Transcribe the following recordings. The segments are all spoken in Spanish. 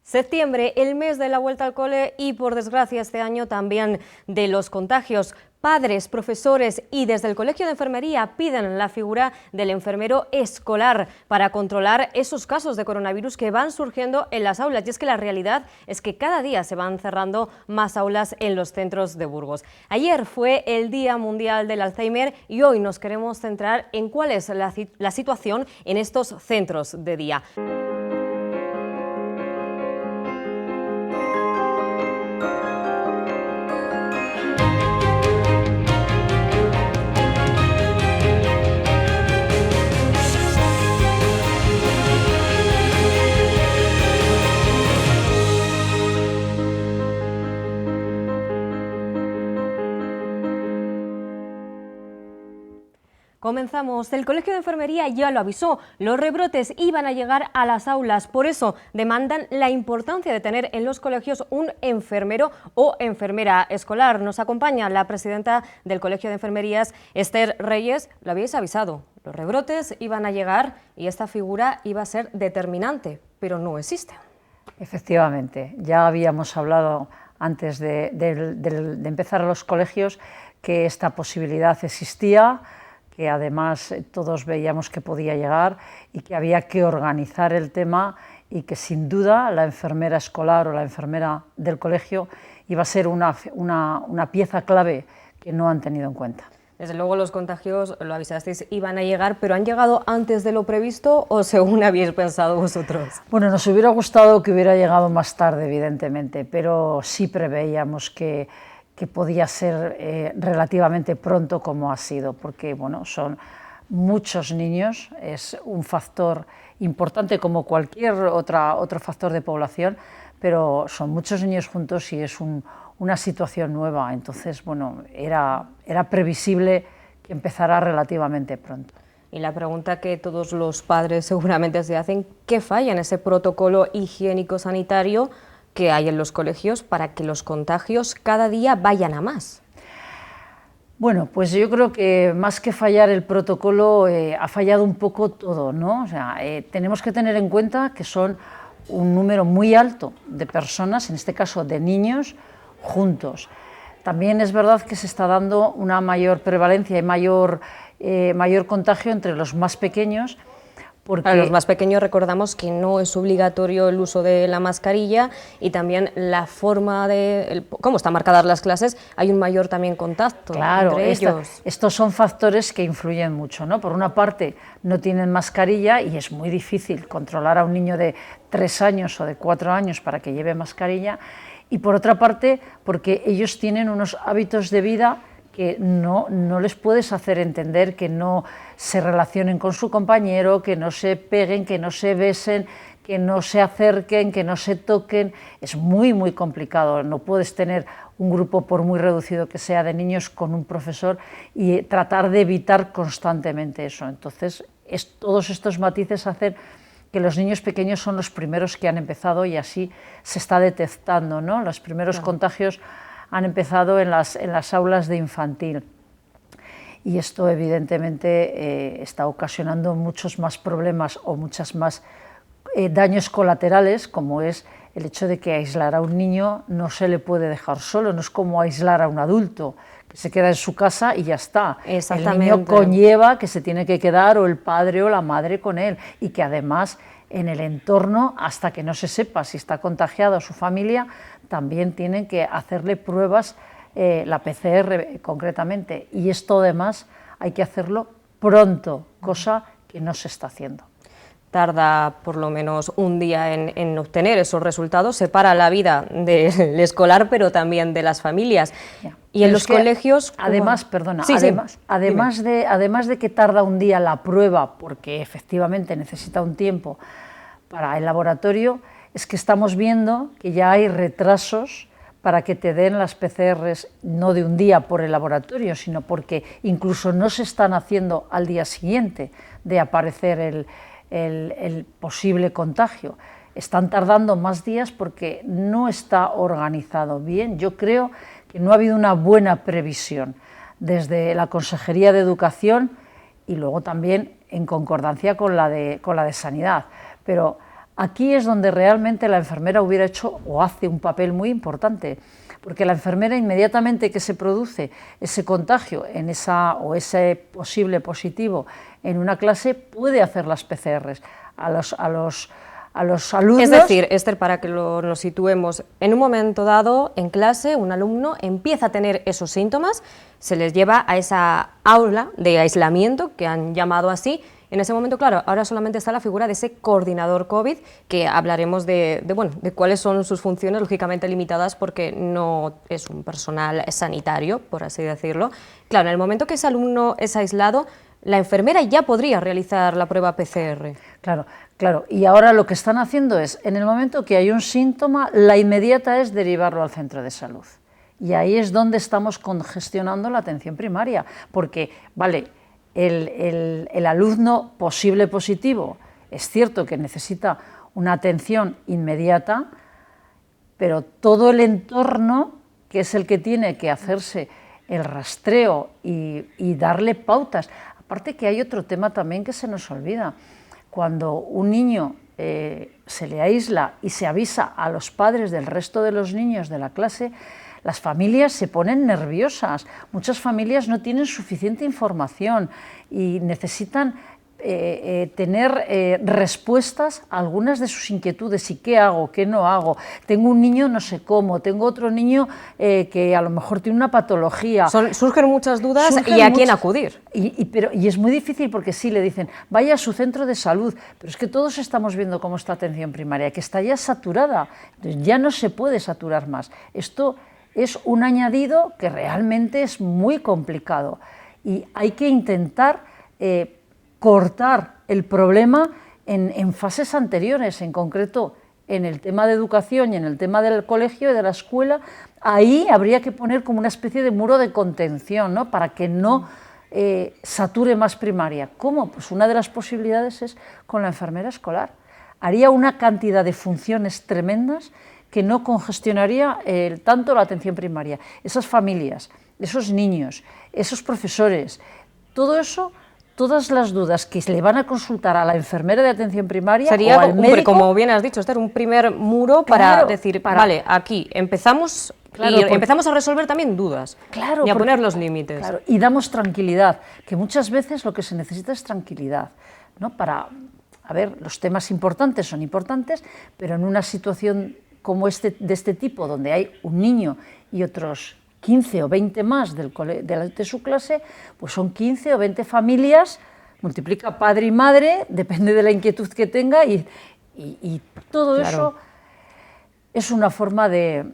Septiembre, el mes de la vuelta al cole y, por desgracia, este año también de los contagios. Padres, profesores y desde el Colegio de Enfermería piden la figura del enfermero escolar para controlar esos casos de coronavirus que van surgiendo en las aulas. Y es que la realidad es que cada día se van cerrando más aulas en los centros de Burgos. Ayer fue el Día Mundial del Alzheimer y hoy nos queremos centrar en cuál es la situación en estos centros de día. Comenzamos. El Colegio de Enfermería ya lo avisó, los rebrotes iban a llegar a las aulas, por eso demandan la importancia de tener en los colegios un enfermero o enfermera escolar. Nos acompaña la presidenta del Colegio de Enfermerías, Esther Reyes. Lo habéis avisado, los rebrotes iban a llegar y esta figura iba a ser determinante, pero no existe. Efectivamente, ya habíamos hablado antes de empezar a los colegios que esta posibilidad existía, que además todos veíamos que podía llegar y que había que organizar el tema y que sin duda la enfermera escolar o la enfermera del colegio iba a ser una pieza clave que no han tenido en cuenta. Desde luego los contagios, lo avisasteis, iban a llegar, pero ¿han llegado antes de lo previsto o según habéis pensado vosotros? Bueno, nos hubiera gustado que hubiera llegado más tarde, evidentemente, pero sí preveíamos que podía ser relativamente pronto como ha sido, porque bueno, son muchos niños, es un factor importante como cualquier otro factor de población, pero son muchos niños juntos y es una situación nueva, entonces bueno, era previsible que empezara relativamente pronto. Y la pregunta que todos los padres seguramente se hacen, ¿qué falla en ese protocolo higiénico-sanitario que hay en los colegios para que los contagios cada día vayan a más? Bueno, pues yo creo que más que fallar el protocolo, ha fallado un poco todo, ¿no? O sea, tenemos que tener en cuenta que son un número muy alto de personas, en este caso de niños, juntos. También es verdad que se está dando una mayor prevalencia y mayor contagio entre los más pequeños. Para los más pequeños recordamos que no es obligatorio el uso de la mascarilla y también la forma de cómo están marcadas las clases, hay un mayor también contacto entre ellos. Estos son factores que influyen mucho, ¿no? Por una parte no tienen mascarilla y es muy difícil controlar a un niño de 3 años o de 4 años para que lleve mascarilla, y por otra parte porque ellos tienen unos hábitos de vida que no les puedes hacer entender, que no se relacionen con su compañero, que no se peguen, que no se besen, que no se acerquen, que no se toquen. Es muy, muy complicado. No puedes tener un grupo, por muy reducido que sea, de niños con un profesor y tratar de evitar constantemente eso. Entonces, todos estos matices hacen que los niños pequeños son los primeros que han empezado y así se está detectando, ¿no? Los primeros contagios han empezado en las aulas de infantil y esto evidentemente está ocasionando muchos más problemas o muchas más daños colaterales, como es el hecho de que aislar a un niño no se le puede dejar solo, no es como aislar a un adulto que se queda en su casa y ya está. El niño conlleva que se tiene que quedar o el padre o la madre con él y que además en el entorno, hasta que no se sepa si está contagiado su familia, también tienen que hacerle pruebas, la PCR concretamente, y esto además hay que hacerlo pronto, cosa que no se está haciendo. Tarda por lo menos un día en obtener esos resultados, separa la vida del escolar, pero también de las familias. Ya. Y en los colegios... Además, perdona, además de que tarda un día la prueba, porque efectivamente necesita un tiempo para el laboratorio, es que estamos viendo que ya hay retrasos para que te den las PCRs, no de un día por el laboratorio, sino porque incluso no se están haciendo al día siguiente de aparecer el posible contagio. Están tardando más días porque no está organizado bien. Yo creo que no ha habido una buena previsión desde la Consejería de Educación y luego también en concordancia con la de Sanidad. Pero aquí es donde realmente la enfermera hubiera hecho o hace un papel muy importante, porque la enfermera inmediatamente que se produce ese contagio en o ese posible positivo en una clase puede hacer las PCRs a los alumnos. Es decir, Esther, para que nos situemos, en un momento dado en clase un alumno empieza a tener esos síntomas, se les lleva a esa aula de aislamiento que han llamado así. En ese momento, claro, ahora solamente está la figura de ese coordinador COVID, que hablaremos de cuáles son sus funciones, lógicamente limitadas porque no es un personal sanitario, por así decirlo. Claro, en el momento que ese alumno es aislado, la enfermera ya podría realizar la prueba PCR. Claro, claro. Y ahora lo que están haciendo es, en el momento que hay un síntoma, la inmediata es derivarlo al centro de salud. Y ahí es donde estamos congestionando la atención primaria, porque, vale, el alumno posible positivo es cierto que necesita una atención inmediata, pero todo el entorno, que es el que tiene que hacerse el rastreo y darle pautas. Aparte que hay otro tema también que se nos olvida. Cuando un niño se le aísla y se avisa a los padres del resto de los niños de la clase, las familias se ponen nerviosas, muchas familias no tienen suficiente información y necesitan tener respuestas a algunas de sus inquietudes. ¿Y qué hago? ¿Qué no hago? Tengo un niño no sé cómo, tengo otro niño que a lo mejor tiene una patología. Surgen muchas dudas y a quién acudir. Y es muy difícil porque sí, le dicen, vaya a su centro de salud, pero es que todos estamos viendo cómo está atención primaria, que está ya saturada, entonces ya no se puede saturar más. Esto es un añadido que realmente es muy complicado y hay que intentar cortar el problema en fases anteriores, en concreto en el tema de educación y en el tema del colegio y de la escuela. Ahí habría que poner como una especie de muro de contención, ¿no?, para que no sature más primaria. ¿Cómo? Pues una de las posibilidades es con la enfermera escolar. Haría una cantidad de funciones tremendas que no congestionaría tanto la atención primaria. Esas familias, esos niños, esos profesores, todo eso, todas las dudas que le van a consultar a la enfermera de atención primaria sería, o al médico, como bien has dicho, Esther, un primer muro para decir, vale, aquí empezamos, empezamos a resolver también dudas, y a poner los límites. Claro, y damos tranquilidad, que muchas veces lo que se necesita es tranquilidad, ¿no? A ver, los temas importantes son importantes, pero en una situación como de este tipo, donde hay un niño y otros 15 o 20 más de su clase, pues son 15 o 20 familias, multiplica padre y madre, depende de la inquietud que tenga, y todo eso es una forma de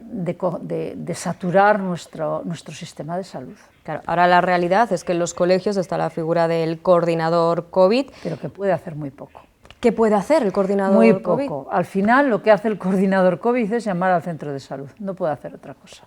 saturar nuestro sistema de salud. Claro, ahora la realidad es que en los colegios está la figura del coordinador COVID. Pero que puede hacer muy poco. ¿Qué puede hacer el coordinador COVID? Muy poco. Al final lo que hace el coordinador COVID es llamar al centro de salud, no puede hacer otra cosa.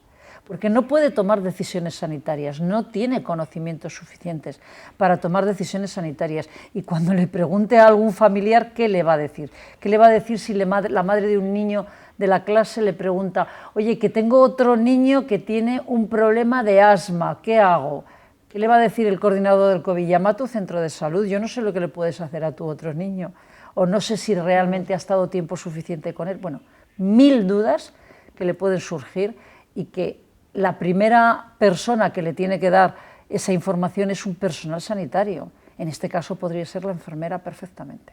Porque no puede tomar decisiones sanitarias, no tiene conocimientos suficientes para tomar decisiones sanitarias. Y cuando le pregunte a algún familiar, ¿qué le va a decir? ¿Qué le va a decir si la madre de un niño de la clase le pregunta, oye, que tengo otro niño que tiene un problema de asma, ¿qué hago? ¿Qué le va a decir el coordinador del COVID? Llama a tu centro de salud, yo no sé lo que le puedes hacer a tu otro niño, o no sé si realmente ha estado tiempo suficiente con él. Bueno, 1000 dudas que le pueden surgir y que la primera persona que le tiene que dar esa información es un personal sanitario. En este caso podría ser la enfermera perfectamente.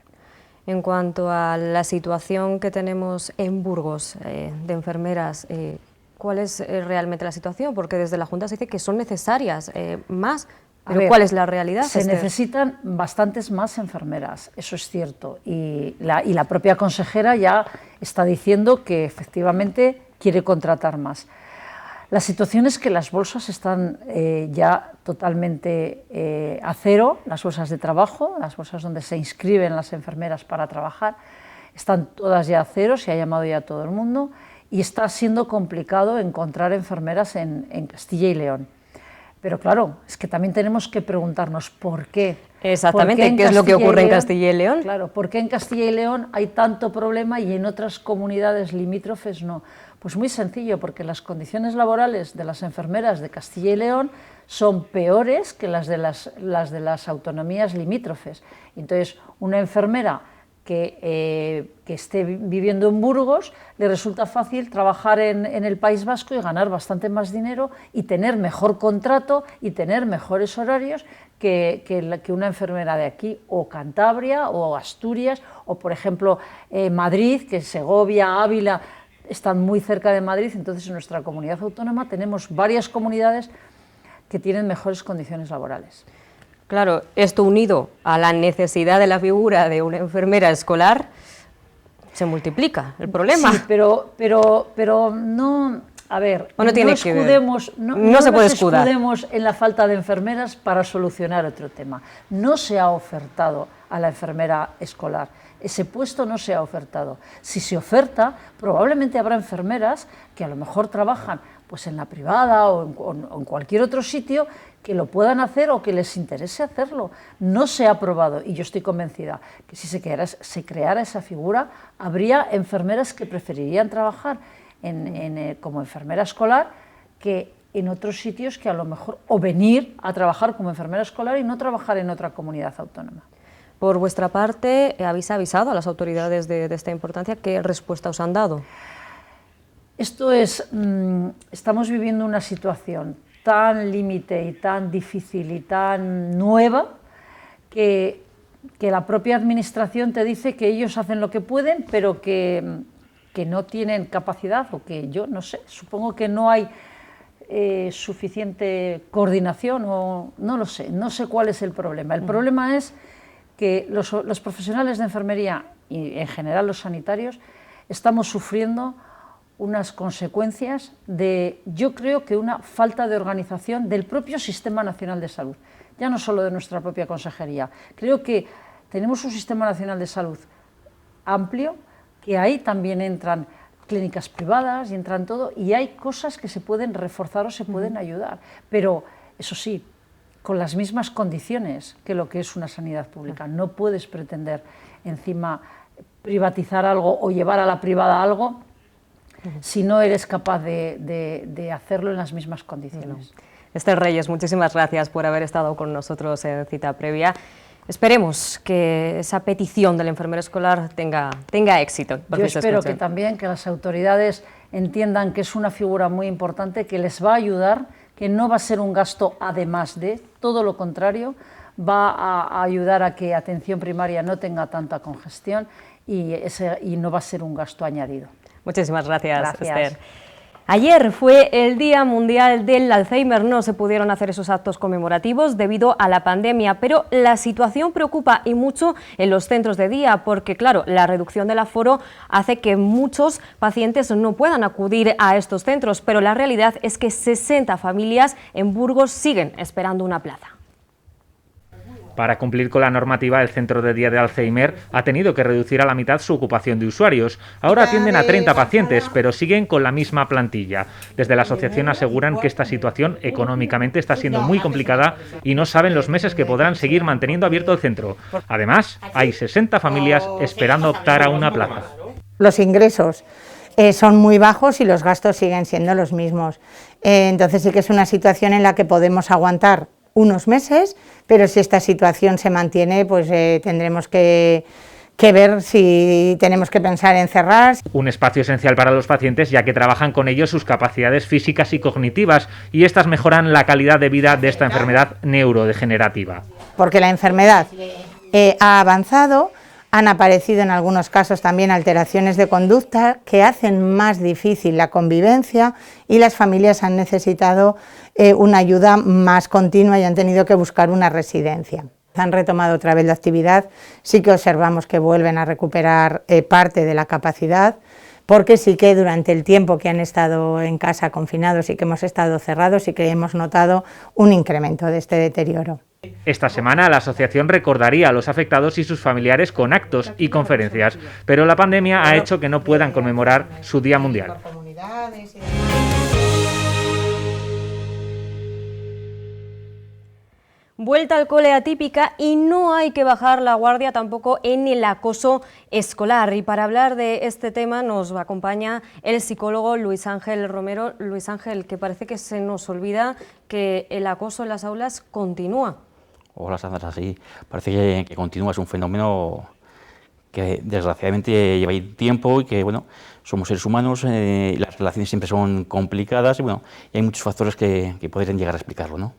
En cuanto a la situación que tenemos en Burgos de enfermeras, ¿cuál es realmente la situación? Porque desde la Junta se dice que son necesarias más, pero ¿cuál es la realidad? Se necesitan bastantes más enfermeras, eso es cierto, y la propia consejera ya está diciendo que efectivamente quiere contratar más. La situación es que las bolsas están ya totalmente a cero, las bolsas de trabajo, las bolsas donde se inscriben las enfermeras para trabajar, están todas ya a cero, se ha llamado ya a todo el mundo, y está siendo complicado encontrar enfermeras en Castilla y León. Pero claro, es que también tenemos que preguntarnos por qué. Exactamente, ¿qué es lo que ocurre en Castilla y León? Claro, ¿por qué en Castilla y León hay tanto problema y en otras comunidades limítrofes no? Pues muy sencillo, porque las condiciones laborales de las enfermeras de Castilla y León son peores que las de las autonomías limítrofes. Entonces, una enfermera que esté viviendo en Burgos, le resulta fácil trabajar en el País Vasco y ganar bastante más dinero y tener mejor contrato y tener mejores horarios que una enfermera de aquí, o Cantabria, o Asturias, o por ejemplo Madrid, que Segovia, Ávila están muy cerca de Madrid. Entonces en nuestra comunidad autónoma tenemos varias comunidades que tienen mejores condiciones laborales. Claro, esto unido a la necesidad de la figura de una enfermera escolar, se multiplica el problema. Sí, pero no, a ver, no se puede escudar. Escudemos en la falta de enfermeras para solucionar otro tema. No se ha ofertado a la enfermera escolar, ese puesto no se ha ofertado. Si se oferta, probablemente habrá enfermeras que a lo mejor trabajan pues en la privada o en cualquier otro sitio, que lo puedan hacer o que les interese hacerlo. No se ha probado, y yo estoy convencida que si se creara esa figura, habría enfermeras que preferirían trabajar como enfermera escolar que en otros sitios, que a lo mejor, o venir a trabajar como enfermera escolar y no trabajar en otra comunidad autónoma. Por vuestra parte, ¿habéis avisado a las autoridades de esta importancia? ¿Qué respuesta os han dado? Esto es, estamos viviendo una situación tan límite y tan difícil y tan nueva que la propia administración te dice que ellos hacen lo que pueden, pero que no tienen capacidad, o que yo no sé, supongo que no hay suficiente coordinación, o no lo sé, no sé cuál es el problema. El problema es que los profesionales de enfermería y en general los sanitarios estamos sufriendo unas consecuencias de, yo creo que una falta de organización del propio Sistema Nacional de Salud, ya no solo de nuestra propia consejería. Creo que tenemos un Sistema Nacional de Salud amplio, que ahí también entran clínicas privadas y entran todo, y hay cosas que se pueden reforzar o se pueden ayudar, pero eso sí, con las mismas condiciones que lo que es una sanidad pública. No puedes pretender encima privatizar algo o llevar a la privada algo si no eres capaz de hacerlo en las mismas condiciones. Esther Reyes, muchísimas gracias por haber estado con nosotros en Cita Previa. Esperemos que esa petición del enfermero escolar tenga éxito. Yo espero que también que las autoridades entiendan que es una figura muy importante, que les va a ayudar, que no va a ser un gasto además de, todo lo contrario, va a ayudar a que atención primaria no tenga tanta congestión y no va a ser un gasto añadido. Muchísimas gracias, Esther. Ayer fue el Día Mundial del Alzheimer. No se pudieron hacer esos actos conmemorativos debido a la pandemia, pero la situación preocupa y mucho en los centros de día, porque claro, la reducción del aforo hace que muchos pacientes no puedan acudir a estos centros, pero la realidad es que 60 familias en Burgos siguen esperando una plaza. Para cumplir con la normativa, el Centro de Día de Alzheimer ha tenido que reducir a la mitad su ocupación de usuarios. Ahora atienden a 30 pacientes, pero siguen con la misma plantilla. Desde la asociación aseguran que esta situación económicamente está siendo muy complicada y no saben los meses que podrán seguir manteniendo abierto el centro. Además, hay 60 familias esperando optar a una plaza. Los ingresos son muy bajos y los gastos siguen siendo los mismos. Entonces sí que es una situación en la que podemos aguantar unos meses, pero si esta situación se mantiene, pues tendremos que ver si tenemos que pensar en cerrar. Un espacio esencial para los pacientes, ya que trabajan con ellos sus capacidades físicas y cognitivas, y estas mejoran la calidad de vida de esta enfermedad neurodegenerativa. Porque la enfermedad ha avanzado, han aparecido en algunos casos también alteraciones de conducta que hacen más difícil la convivencia, y las familias han necesitado una ayuda más continua y han tenido que buscar una residencia. Han retomado otra vez la actividad, sí que observamos que vuelven a recuperar parte de la capacidad, porque sí que durante el tiempo que han estado en casa confinados y que hemos estado cerrados, sí que hemos notado un incremento de este deterioro. Esta semana la asociación recordaría a los afectados y sus familiares con actos y conferencias, pero la pandemia ha hecho que no puedan conmemorar su Día Mundial. Vuelta al cole atípica, y no hay que bajar la guardia tampoco en el acoso escolar. Y para hablar de este tema nos acompaña el psicólogo Luis Ángel Romero. Luis Ángel, que parece que se nos olvida que el acoso en las aulas continúa. Hola Sandra, sí, parece que continúa, es un fenómeno que desgraciadamente lleva ahí tiempo y que, bueno, somos seres humanos, las relaciones siempre son complicadas y, bueno, y hay muchos factores que podrían llegar a explicarlo, ¿no?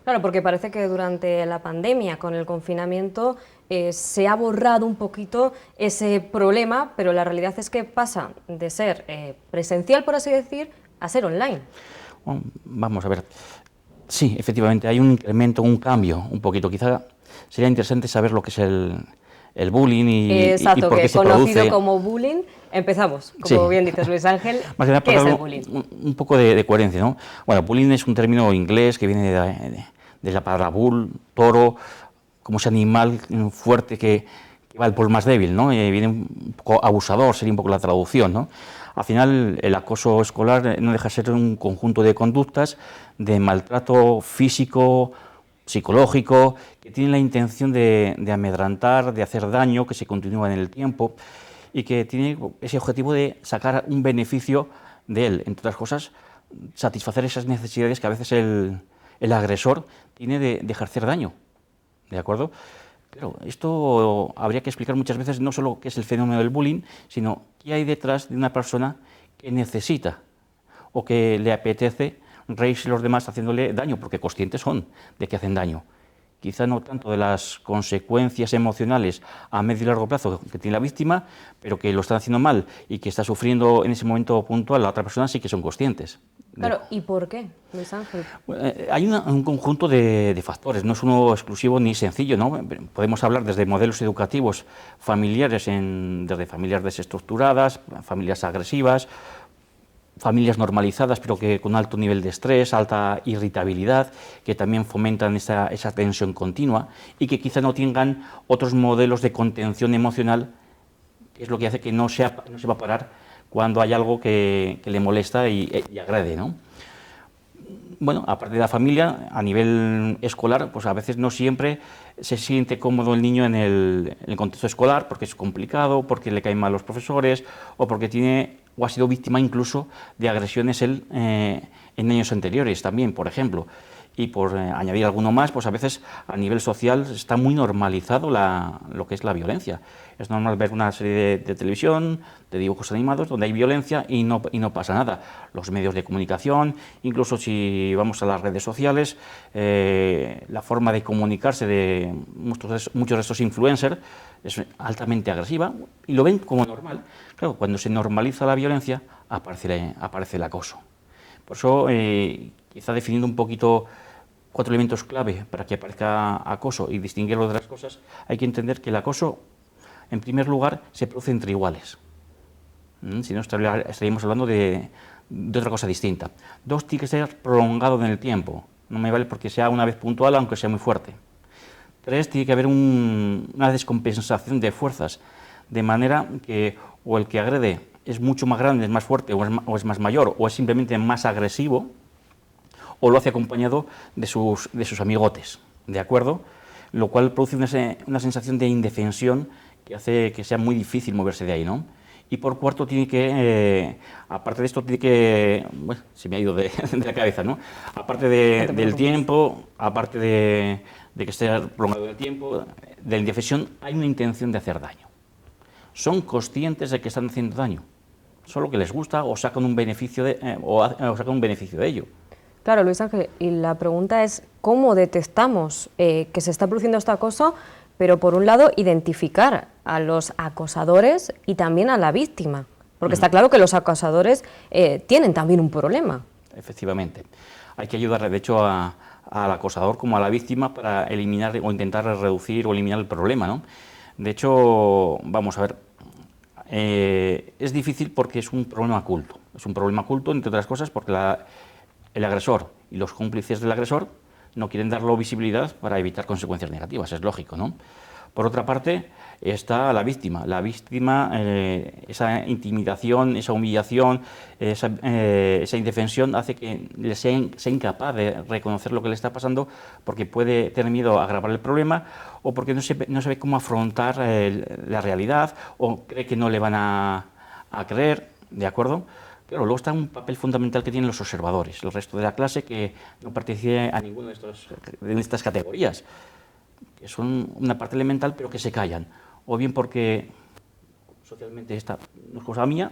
Claro, porque parece que durante la pandemia, con el confinamiento, se ha borrado un poquito ese problema, pero la realidad es que pasa de ser presencial, por así decir, a ser online. Bueno, vamos a ver. Sí, efectivamente, hay un incremento, un cambio, un poquito. Quizá sería interesante saber lo que es el bullying y por qué se produce. Conocido como bullying. Empezamos, como Sí. bien dices, Luis Ángel. Más que nada, ¿Qué es para el darlo bullying? un poco de coherencia, ¿no? Bueno, bullying es un término inglés que viene de la palabra bull, toro, como ese animal fuerte que va por el más débil, ¿no? Viene un poco abusador, sería un poco la traducción, ¿no? Al final, el acoso escolar no deja de ser un conjunto de conductas de maltrato físico, psicológico, que tienen la intención de amedrantar, de hacer daño, que se continúa en el tiempo y que tiene ese objetivo de sacar un beneficio de él, entre otras cosas, satisfacer esas necesidades que a veces el agresor tiene de ejercer daño, ¿de acuerdo? Pero esto habría que explicar muchas veces no solo qué es el fenómeno del bullying, sino qué hay detrás de una persona que necesita o que le apetece reírse los demás haciéndole daño, porque conscientes son de que hacen daño. Quizá no tanto de las consecuencias emocionales a medio y largo plazo que tiene la víctima, pero que lo están haciendo mal y que está sufriendo en ese momento puntual la otra persona, sí que son conscientes. Claro, ¿y por qué, Luis Ángel? Hay un conjunto de factores, no es uno exclusivo ni sencillo, ¿no? Podemos hablar desde modelos educativos familiares, desde familias desestructuradas, familias agresivas, familias normalizadas pero que con alto nivel de estrés, alta irritabilidad, que también fomentan esa tensión continua y que quizá no tengan otros modelos de contención emocional, que es lo que hace que no se va a parar cuando hay algo que le molesta y agrede, ¿no? Bueno, aparte de la familia, a nivel escolar, pues a veces no siempre se siente cómodo el niño en el contexto escolar, porque es complicado, porque le caen mal los profesores, o porque tiene o ha sido víctima incluso de agresiones él en años anteriores también, por ejemplo. Y por añadir alguno más, pues a veces a nivel social está muy normalizado lo que es la violencia. Es normal ver una serie de televisión, de dibujos animados, donde hay violencia y no pasa nada. Los medios de comunicación, incluso si vamos a las redes sociales, la forma de comunicarse de muchos de estos influencers es altamente agresiva y lo ven como normal. Claro, cuando se normaliza la violencia, aparece el acoso. Por eso, quizá definiendo un poquito 4 elementos clave para que aparezca acoso y distinguirlo de las cosas, hay que entender que el acoso, en primer lugar, se produce entre iguales. Si no, estaríamos hablando de otra cosa distinta. 2, tiene que ser prolongado en el tiempo. No me vale porque sea una vez puntual, aunque sea muy fuerte. 3, tiene que haber una descompensación de fuerzas, de manera que o el que agrede es mucho más grande, es más fuerte o es más mayor, o es simplemente más agresivo, o lo hace acompañado de sus amigotes, ¿de acuerdo? Lo cual produce una sensación de indefensión que hace que sea muy difícil moverse de ahí, ¿no? Y por cuarto, aparte de esto, bueno, se me ha ido de la cabeza, ¿no? Aparte del tiempo, aparte de que esté prolongado el tiempo, de la indefensión, hay una intención de hacer daño. Son conscientes de que están haciendo daño, solo que les gusta o sacan un beneficio de ello. Claro, Luis Ángel, y la pregunta es, ¿cómo detectamos que se está produciendo este acoso? Pero por un lado, identificar a los acosadores y también a la víctima, porque está claro que los acosadores tienen también un problema. Efectivamente. Hay que ayudar, de hecho, al acosador como a la víctima para eliminar o intentar reducir o eliminar el problema, ¿no? De hecho, vamos a ver, es difícil porque es un problema oculto. Es un problema oculto, entre otras cosas, porque el agresor y los cómplices del agresor no quieren darle visibilidad para evitar consecuencias negativas, es lógico, ¿no? Por otra parte, está la víctima. La víctima, esa intimidación, esa humillación, esa indefensión hace que sea incapaz de reconocer lo que le está pasando porque puede tener miedo a agravar el problema o porque no sabe cómo afrontar la realidad o cree que no le van a creer, ¿de acuerdo? Pero luego está un papel fundamental que tienen los observadores, el resto de la clase que no participe a ninguna de estas categorías, que son una parte elemental pero que se callan, o bien porque socialmente esta no es cosa mía,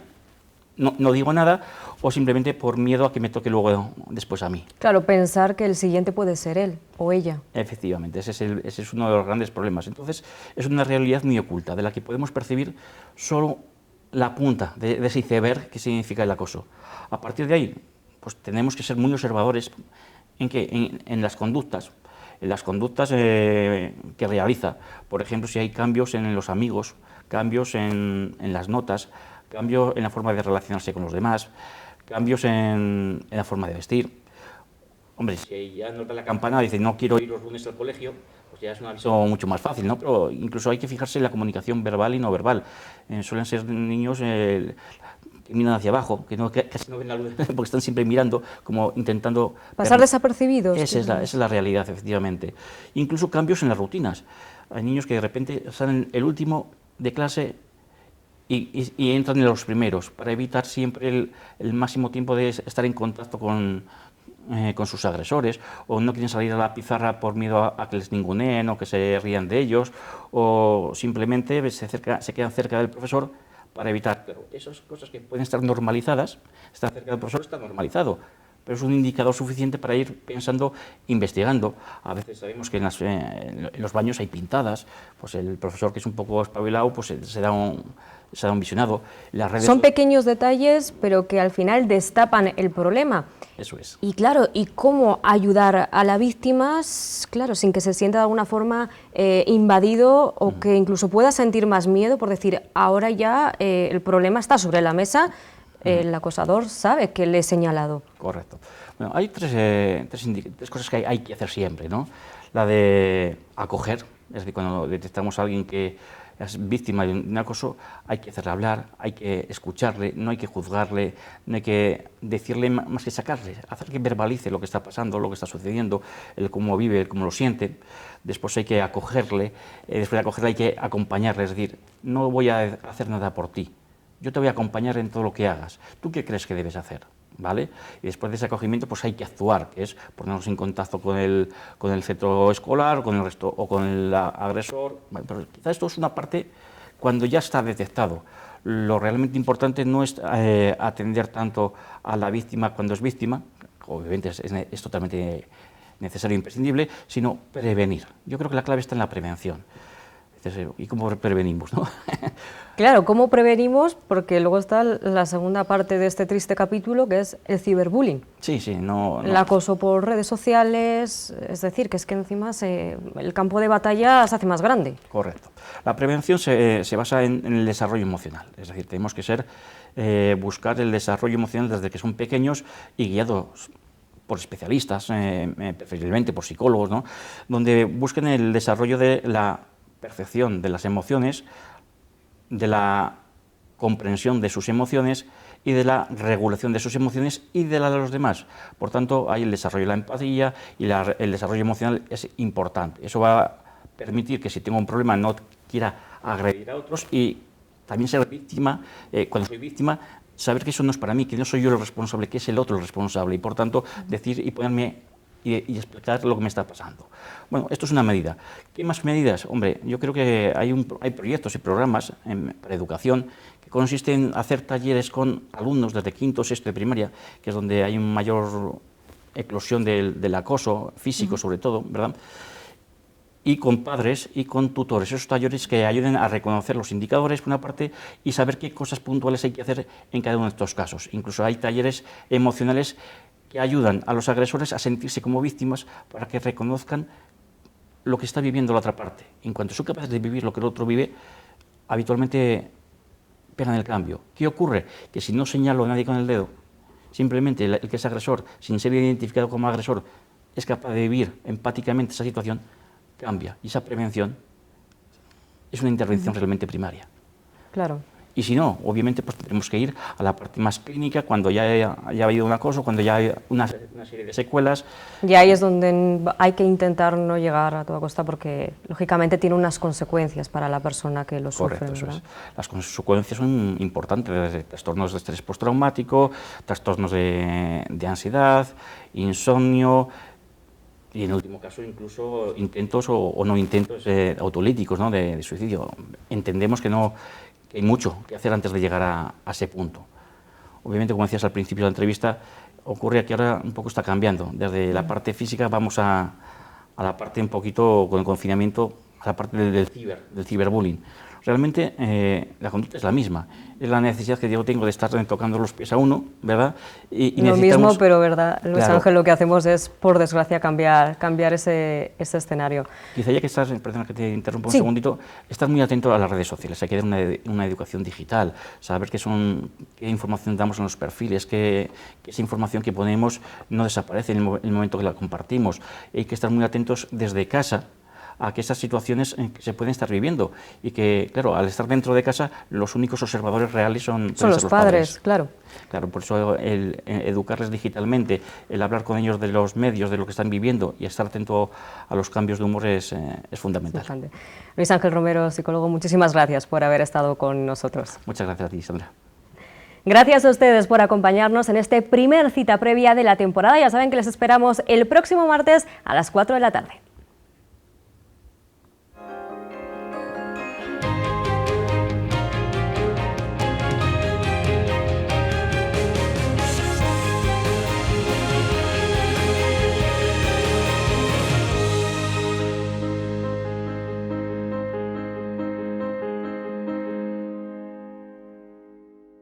no digo nada, o simplemente por miedo a que me toque luego después a mí. Claro, pensar que el siguiente puede ser él o ella. Efectivamente, ese es uno de los grandes problemas. Entonces, es una realidad muy oculta, de la que podemos percibir solo la punta de ese iceberg que significa el acoso. A partir de ahí, pues tenemos que ser muy observadores en las conductas. En las conductas que realiza. Por ejemplo, si hay cambios en los amigos, cambios en las notas, cambios en la forma de relacionarse con los demás, cambios en la forma de vestir. Hombre, si ya nota la campana y dice no quiero ir los lunes al colegio, pues ya es un aviso mucho más fácil, ¿no? Pero incluso hay que fijarse en la comunicación verbal y no verbal. Suelen ser niños que miran hacia abajo, que casi no ven la luz porque están siempre mirando, como intentando... Pasar desapercibidos. Esa es la realidad, efectivamente. Incluso cambios en las rutinas. Hay niños que de repente salen el último de clase y entran en los primeros, para evitar siempre el máximo tiempo de estar en contacto con sus agresores, o no quieren salir a la pizarra por miedo a que les ninguneen o que se rían de ellos, o simplemente se quedan cerca del profesor para evitar. Pero esas cosas que pueden estar normalizadas, estar cerca del profesor está normalizado, pero es un indicador suficiente para ir pensando, investigando. A veces sabemos que en los baños hay pintadas, pues el profesor que es un poco espabilado pues se da un visionado. Son pequeños detalles, pero que al final destapan el problema. Eso es. Y claro, ¿y cómo ayudar a la víctima, claro, sin que se sienta de alguna forma invadido o que incluso pueda sentir más miedo por decir, ahora ya el problema está sobre la mesa, el acosador sabe que le he señalado? Correcto. Bueno, hay tres cosas que hay que hacer siempre, ¿no? La de acoger, es decir, cuando detectamos a alguien que es víctima de un acoso, hay que hacerle hablar, hay que escucharle, no hay que juzgarle, no hay que decirle más que sacarle, hacer que verbalice lo que está pasando, lo que está sucediendo, el cómo vive, el cómo lo siente. Después hay que acogerle, después de acogerle hay que acompañarle, es decir, no voy a hacer nada por ti, yo te voy a acompañar en todo lo que hagas, ¿tú qué crees que debes hacer? ¿Vale? Y después de ese acogimiento pues hay que actuar, que es ponernos en contacto con el centro escolar, con el resto, o con el agresor. Bueno, pero quizás esto es una parte cuando ya está detectado. Lo realmente importante no es atender tanto a la víctima cuando es víctima, obviamente es totalmente necesario e imprescindible, sino prevenir. Yo creo que la clave está en la prevención. ¿Y cómo prevenimos, no? Claro, ¿cómo prevenimos? Porque luego está la segunda parte de este triste capítulo, que es el ciberbullying. Sí, no. El acoso por redes sociales, es decir, que es que encima el campo de batalla se hace más grande. Correcto. La prevención se basa en el desarrollo emocional, es decir, tenemos que buscar el desarrollo emocional desde que son pequeños y guiados por especialistas, preferiblemente por psicólogos, ¿no? Donde busquen el desarrollo de la percepción de las emociones, de la comprensión de sus emociones y de la regulación de sus emociones y de la de los demás. Por tanto, ahí el desarrollo de la empatía y el desarrollo emocional es importante. Eso va a permitir que si tengo un problema no quiera agredir a otros y también ser víctima, cuando soy víctima, saber que eso no es para mí, que no soy yo el responsable, que es el otro el responsable y por tanto decir y ponerme y explicar lo que me está pasando. Bueno, esto es una medida. ¿Qué más medidas? Hombre, yo creo que hay proyectos y programas para educación que consisten en hacer talleres con alumnos desde quinto o sexto de primaria, que es donde hay una mayor eclosión del acoso físico, sobre todo, ¿verdad? Y con padres y con tutores, esos talleres que ayuden a reconocer los indicadores, por una parte, y saber qué cosas puntuales hay que hacer en cada uno de estos casos. Incluso hay talleres emocionales que ayudan a los agresores a sentirse como víctimas para que reconozcan lo que está viviendo la otra parte. En cuanto son capaces de vivir lo que el otro vive, habitualmente pegan el cambio. ¿Qué ocurre? Que si no señalo a nadie con el dedo, simplemente el que es agresor, sin ser identificado como agresor, es capaz de vivir empáticamente esa situación, cambia. Y esa prevención es una intervención realmente primaria. Claro. Y si no, obviamente pues tenemos que ir a la parte más clínica cuando ya ha habido un acoso, cuando ya hay una serie de secuelas. Y ahí es donde hay que intentar no llegar a toda costa porque, lógicamente, tiene unas consecuencias para la persona que lo sufre. Correcto, eso es. Las consecuencias son importantes, desde trastornos de estrés postraumático, trastornos de ansiedad, insomnio, y en el último caso incluso intentos o no intentos autolíticos, ¿no? de suicidio. Entendemos que hay mucho que hacer antes de llegar a ese punto. Obviamente, como decías al principio de la entrevista, ocurre que ahora un poco está cambiando. Desde la parte física vamos a la parte un poquito, con el confinamiento, a la parte del ciberbullying. Realmente la conducta es la misma, es la necesidad que yo tengo de estar tocando los pies a uno, ¿verdad? Y lo mismo, pero verdad, Luis claro. Ángel, lo que hacemos es, por desgracia, cambiar ese escenario. Quizá ya que estás, perdona que te interrumpa un Sí. segundito, estás muy atento a las redes sociales, hay que dar una educación digital, saber qué información damos en los perfiles, que esa información que ponemos no desaparece en el momento que la compartimos. Hay que estar muy atentos desde casa a que esas situaciones se pueden estar viviendo y que, claro, al estar dentro de casa, los únicos observadores reales son los padres, claro. Claro, por eso el educarles digitalmente, el hablar con ellos de los medios, de lo que están viviendo y estar atento a los cambios de humor es fundamental. Luis Ángel Romero, psicólogo, muchísimas gracias por haber estado con nosotros. Muchas gracias a ti, Sandra. Gracias a ustedes por acompañarnos en este primer cita previa de la temporada. Ya saben que les esperamos el próximo martes a las 4 de la tarde.